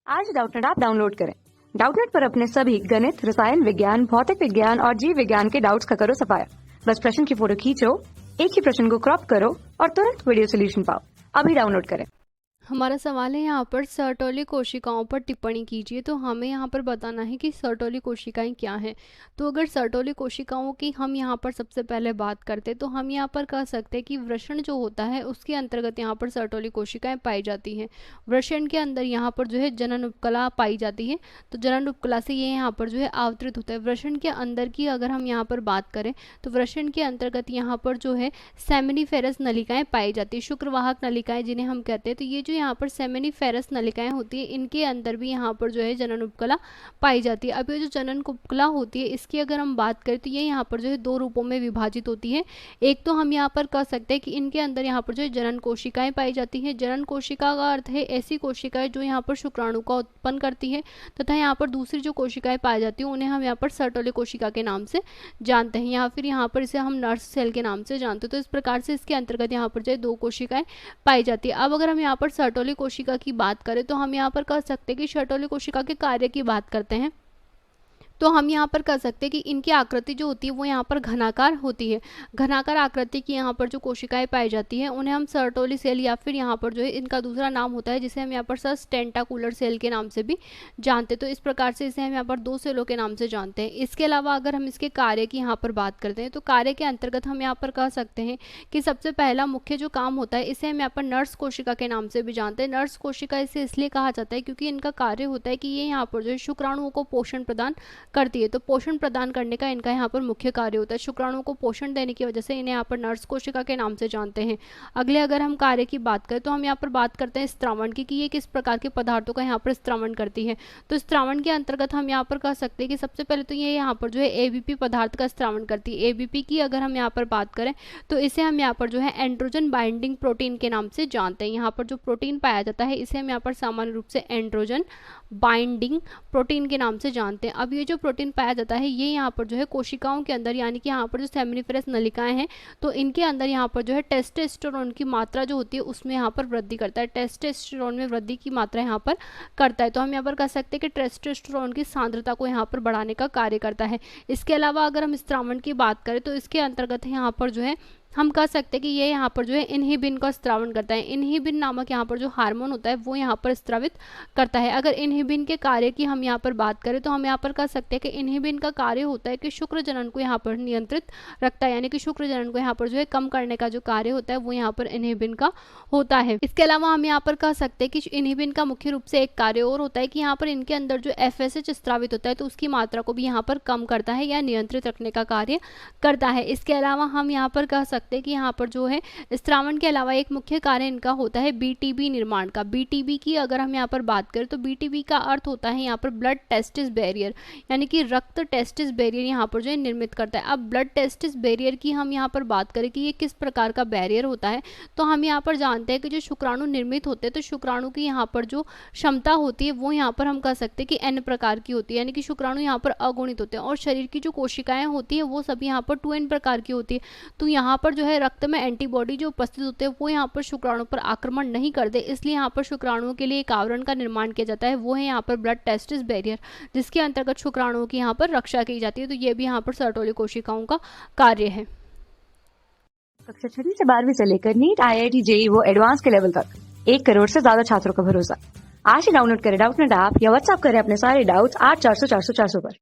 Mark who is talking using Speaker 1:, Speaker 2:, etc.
Speaker 1: आज Doubtnut app download करें। Doubtnut पर अपने सभी गणित, रसायन विज्ञान, भौतिक विज्ञान और जीव विज्ञान के डाउट्स का करो सफाया। बस प्रश्न की फोटो खींचो, एक ही प्रश्न को क्रॉप करो और तुरंत वीडियो सोल्यूशन पाओ। अभी डाउनलोड करें।
Speaker 2: हमारा सवाल है यहाँ पर सर्टोली कोशिकाओं पर टिप्पणी कीजिए। तो हमें यहाँ पर बताना है कि सर्टोली कोशिकाएं क्या हैं। तो अगर सर्टोली कोशिकाओं की हम यहाँ पर सबसे पहले बात करते तो हम यहाँ पर कह सकते हैं कि वृषण जो होता है उसके अंतर्गत यहाँ पर सर्टोली कोशिकाएं पाई जाती हैं। वृषण के अंदर यहाँ पर जो है जनन उपकला पाई जाती है। तो जनन उपकला से ये यहाँ पर जो है आवृत होता है। वृषण के अंदर की अगर हम यहाँ पर बात करें तो वृषण के अंतर्गत यहाँ पर जो है सेमिनिफेरस नलिकाएं पाई जाती है, शुक्रवाहक नलिकाएं जिन्हें हम कहते हैं। तो ये जो यहाँ पर सेमिनिफेरस नलिकाएं होती है इनके अंदर भी यहाँ पर जो है जनन उपकला पाई जाती है। अब ये जो जनन उपकला होती है इसकी अगर हम बात करें तो ये यहाँ पर जो है दो रूपों में विभाजित होती है। एक तो हम यहाँ पर कह सकते हैं कि इनके अंदर यहाँ पर जो है जनन कोशिकाएं पाई जाती है। जनन कोशिका का अर्थ है ऐसी कोशिकाएं जो यहाँ पर शुक्राणु का उत्पन्न करती है, तथा यहाँ पर दूसरी जो कोशिकाएं पाई जाती है उन्हें हम यहाँ पर सर्टोली कोशिका के नाम से जानते हैं, या फिर यहाँ पर इसे हम नर्स सेल के नाम से जानते हैं। तो इस प्रकार से इसके अंतर्गत यहाँ पर जो है दो कोशिकाएं पाई जाती है। अब अगर हम यहाँ पर सर्टोली कोशिका की बात करें तो हम यहाँ पर कह सकते हैं कि सर्टोली कोशिका के कार्य की बात करते हैं तो हम यहाँ पर कह सकते हैं कि इनकी आकृति जो होती है वो यहाँ पर घनाकार होती है। घनाकार आकृति की यहाँ पर जो कोशिकाएं पाई जाती हैं उन्हें हम सर्टोली सेल या फिर यहाँ पर जो है इनका दूसरा नाम होता है जिसे हम यहाँ पर सर टेंटाकुलर सेल के नाम से भी जानते हैं। तो इस प्रकार से इसे हम यहाँ पर दो सेलों के नाम से जानते हैं। इसके अलावा अगर हम इसके कार्य की यहाँ पर बात करते हैं तो कार्य के अंतर्गत हम यहाँ पर कह सकते हैं कि सबसे पहला मुख्य जो काम होता है इसे हम यहाँ पर नर्स कोशिका के नाम से भी जानते हैं। नर्स कोशिका इसे इसलिए कहा जाता है क्योंकि इनका कार्य होता है कि ये यहाँ पर जो है शुक्राणुओं को पोषण प्रदान करती है। तो पोषण प्रदान करने का इनका यहाँ पर मुख्य कार्य होता है। शुक्राणुओं को पोषण देने की वजह से इन्हें यहाँ पर नर्स कोशिका के नाम से जानते हैं। अगले अगर हम कार्य की बात करें तो हम यहाँ पर बात करते हैं स्त्रावण की कि ये किस प्रकार के पदार्थों का यहाँ पर स्त्रावण करती है। तो स्त्रावण के अंतर्गत हम यहाँ पर कह सकते हैं कि सबसे पहले तो ये यहाँ पर जो है एबीपी पदार्थ का स्त्रावण करती है। एबीपी की अगर हम यहाँ पर बात करें तो इसे हम यहाँ पर जो है एंड्रोजन बाइंडिंग प्रोटीन के नाम से जानते हैं। यहाँ पर जो प्रोटीन पाया जाता है इसे हम यहाँ पर सामान्य रूप से एंड्रोजन बाइंडिंग प्रोटीन के नाम से जानते हैं। अब ये जो प्रोटीन पाया जाता है ये यहाँ पर जो है कोशिकाओं के अंदर यानी कि यहाँ पर जो सेमिनिफेरस नलिकाएं हैं तो इनके अंदर यहाँ पर जो है टेस्टोस्टेरोन की मात्रा जो होती है उसमें यहाँ पर वृद्धि करता है। टेस्टोस्टेरोन में वृद्धि की मात्रा यहाँ पर करता है। तो हम यहाँ पर कह सकते हैं कि टेस्टोस्टेरोन की सांद्रता को यहाँ पर बढ़ाने का कार्य करता है। इसके अलावा अगर हम स्त्रावण की बात करें तो इसके अंतर्गत यहाँ पर जो है हम कह सकते हैं कि ये यहाँ पर जो है इनहिबिन का स्त्रावण करता है। इनहिबिन नामक यहाँ पर जो हार्मोन होता है वो यहाँ पर स्रावित करता है। अगर इनहिबिन के कार्य की हम यहाँ पर बात करें तो हम यहाँ पर कह सकते हैं कि इनहिबिन का कार्य होता है कि शुक्र जनन को यहाँ पर नियंत्रित रखता है, यानी कि शुक्र जनन को यहाँ पर जो है कम करने का जो कार्य होता है वो यहाँ पर इनहिबिन का होता है। इसके अलावा हम यहाँ पर कह सकते हैं कि इनहिबिन का मुख्य रूप से एक कार्य और होता है कि यहाँ पर इनके अंदर जो FSH स्रावित होता है तो उसकी मात्रा को भी यहाँ पर कम करता है या नियंत्रित रखने का कार्य करता है। इसके अलावा हम यहाँ पर कह सकते कि यहाँ पर जो है स्त्रावण के अलावा एक मुख्य कार्य इनका होता है बीटीबी निर्माण का। बीटीबी की अगर हम यहाँ पर बात करें तो बीटीबी का अर्थ होता है यहाँ पर ब्लड टेस्टिस बैरियर, यानी कि रक्त टेस्टिस बैरियर यहाँ पर जो है निर्मित करता है। अब ब्लड टेस्टिस बैरियर की हम यहाँ पर बात करें कि ये किस प्रकार का बैरियर होता है तो हम यहाँ पर जानते हैं कि जो शुक्राणु निर्मित होते हैं तो शुक्राणु की यहाँ पर जो क्षमता होती है वो यहाँ पर हम कह सकते हैं कि N प्रकार की होती है, यानी कि शुक्राणु यहाँ पर अगुणित होते हैं। और शरीर की जो कोशिकाएं होती है वो सभी यहाँ पर 2N प्रकार की होती है। तो यहाँ पर जो है रक्त में एंटीबॉडी जो उपस्थित होते हैं वो यहाँ पर शुक्राणु पर आक्रमण नहीं करते, इसलिए यहाँ पर शुक्राणुओं के लिए एक आवरण का निर्माण किया जाता है, वो है यहाँ पर ब्लड टेस्टिस बैरियर, जिसके अंतर्गत शुक्राणुओं की यहाँ पर रक्षा की जाती है। तो ये भी यहाँ पर सर्टोली कोशिकाओं का कार्य है।
Speaker 1: कक्षा 6वीं से 12वीं से लेकर नीट, IIT, JEE वो एडवांस के लेवल तक 1 करोड़ से ज्यादा छात्रों का भरोसा। आज ही डाउनलोड करें डाउटनेट ऐप या व्हाट्सएप करें अपने सारे डाउट्स 8400 400 400 पर।